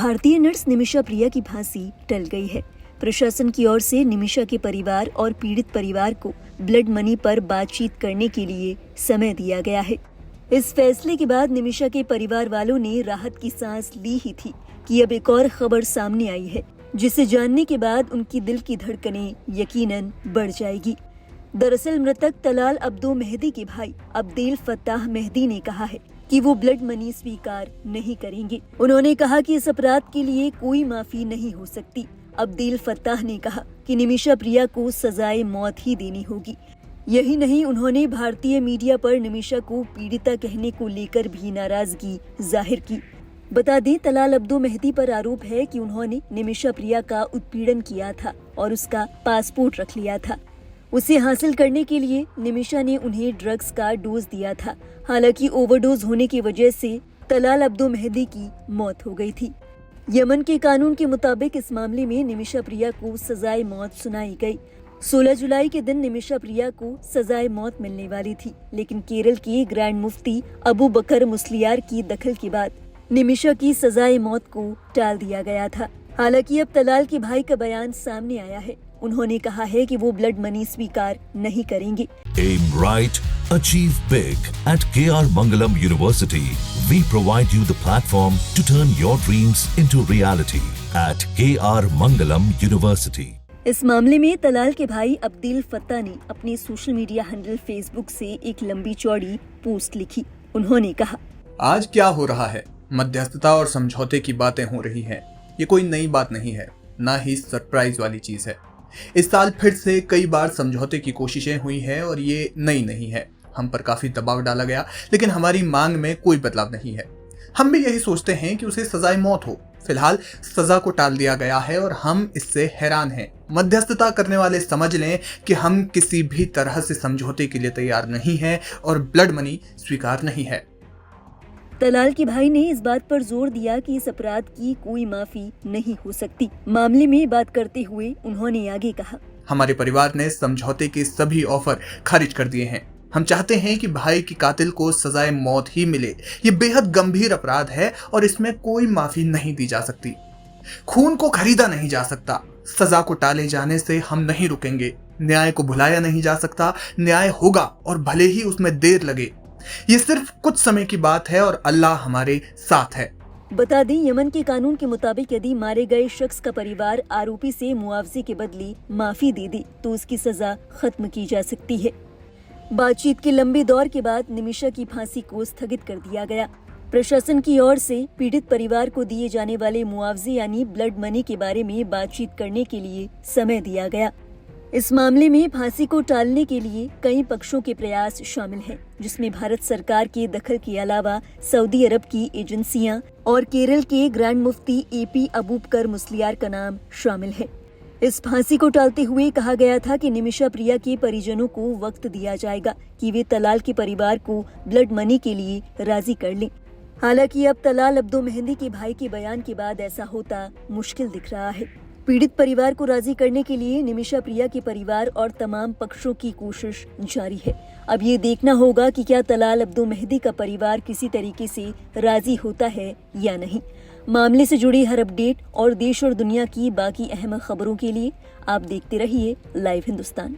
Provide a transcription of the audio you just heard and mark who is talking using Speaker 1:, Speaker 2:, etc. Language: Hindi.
Speaker 1: भारतीय नर्स निमिषा प्रिया की फांसी टल गई है। प्रशासन की ओर से निमिषा के परिवार और पीड़ित परिवार को ब्लड मनी पर बातचीत करने के लिए समय दिया गया है। इस फैसले के बाद निमिषा के परिवार वालों ने राहत की सांस ली ही थी कि अब एक और खबर सामने आई है, जिसे जानने के बाद उनकी दिल की धड़कनें यकीनन बढ़ जाएगी। दरअसल मृतक तलाल अब्दो मेहदी के भाई अब्देल फत्ताह मेहदी ने कहा है कि वो ब्लड मनी स्वीकार नहीं करेंगे। उन्होंने कहा कि इस अपराध के लिए कोई माफी नहीं हो सकती। अब्देल फत्ताह ने कहा कि निमिषा प्रिया को सजाए मौत ही देनी होगी। यही नहीं, उन्होंने भारतीय मीडिया पर निमिषा को पीड़िता कहने को लेकर भी नाराजगी जाहिर की। बता दें, तलाल अब्दो मेहदी पर आरोप है कि उन्होंने निमिषा प्रिया का उत्पीड़न किया था और उसका पासपोर्ट रख लिया था। उसे हासिल करने के लिए निमिषा ने उन्हें ड्रग्स का डोज दिया था। हालांकि ओवरडोज होने की वजह से तलाल अब्दो मेहदी की मौत हो गई थी। यमन के कानून के मुताबिक इस मामले में निमिषा प्रिया को सजाए मौत सुनाई गई। 16 जुलाई के दिन निमिषा प्रिया को सजाए मौत मिलने वाली थी, लेकिन केरल के ग्रैंड मुफ्ती अबू बकर मुस्लियार की दखल के बाद निमिषा की सजाए मौत को टाल दिया गया था। हालांकि अब तलाल के भाई का बयान सामने आया है। उन्होंने कहा है कि वो ब्लड मनी स्वीकार नहीं करेंगे।
Speaker 2: Aim right, achieve big at KR Mangalam University. We provide you the platform to turn your dreams into reality at KR Mangalam University.
Speaker 1: इस मामले में तलाल के भाई अब्देल फत्ताह ने अपने सोशल मीडिया हैंडल फेसबुक से एक लंबी चौड़ी पोस्ट लिखी। उन्होंने कहा,
Speaker 3: आज क्या हो रहा है? मध्यस्थता और समझौते की बातें हो रही हैं। ये कोई नई बात नहीं है, ना ही सरप्राइज वाली चीज है। इस साल फिर से कई बार समझौते की कोशिशें हुई हैं और ये नई नहीं है। हम पर काफी दबाव डाला गया, लेकिन हमारी मांग में कोई बदलाव नहीं है। हम भी यही सोचते हैं कि उसे सजाए मौत हो। फिलहाल सजा को टाल दिया गया है और हम इससे हैरान हैं। मध्यस्थता करने वाले समझ लें कि हम किसी भी तरह से समझौते के लिए तैयार नहीं हैं और ब्लड मनी स्वीकार नहीं है।
Speaker 1: तलाल के भाई ने इस बात पर जोर दिया कि इस अपराध की कोई माफी नहीं हो सकती। मामले में बात करते हुए उन्होंने आगे कहा,
Speaker 3: हमारे परिवार ने समझौते के सभी ऑफर खारिज कर दिए हैं। हम चाहते हैं कि भाई की कातिल को सजाए मौत ही मिले। ये बेहद गंभीर अपराध है और इसमें कोई माफी नहीं दी जा सकती। खून को खरीदा नहीं जा सकता। सजा को टाले जाने से हम नहीं रुकेंगे। न्याय को भुलाया नहीं जा सकता। न्याय होगा और भले ही उसमें देर लगे। ये सिर्फ कुछ समय की बात है और अल्लाह हमारे साथ है।
Speaker 1: बता दें, यमन के कानून के मुताबिक यदि मारे गए शख्स का परिवार आरोपी से मुआवजे के बदले माफी दे दे तो उसकी सजा खत्म की जा सकती है। बातचीत के लंबे दौर के बाद निमिषा की फांसी को स्थगित कर दिया गया। प्रशासन की ओर से पीड़ित परिवार को दिए जाने वाले मुआवजे यानी ब्लड मनी के बारे में बातचीत करने के लिए समय दिया गया। इस मामले में फांसी को टालने के लिए कई पक्षों के प्रयास शामिल हैं, जिसमें भारत सरकार के दखल के अलावा सऊदी अरब की एजेंसियां और केरल के ग्रैंड मुफ्ती एपी अबू बकर मुस्लियार का नाम शामिल है। इस फांसी को टालते हुए कहा गया था कि निमिषा प्रिया के परिजनों को वक्त दिया जाएगा कि वे तलाल के परिवार को ब्लड मनी के लिए राजी कर लें। हालांकि अब तलाल अब्दो मेहदी के भाई के बयान के बाद ऐसा होता मुश्किल दिख रहा है। पीड़ित परिवार को राजी करने के लिए निमिषा प्रिया के परिवार और तमाम पक्षों की कोशिश जारी है। अब ये देखना होगा कि क्या तलाल अब्दो मेहदी का परिवार किसी तरीके से राजी होता है या नहीं। मामले से जुड़ी हर अपडेट और देश और दुनिया की बाकी अहम खबरों के लिए आप देखते रहिए लाइव हिंदुस्तान।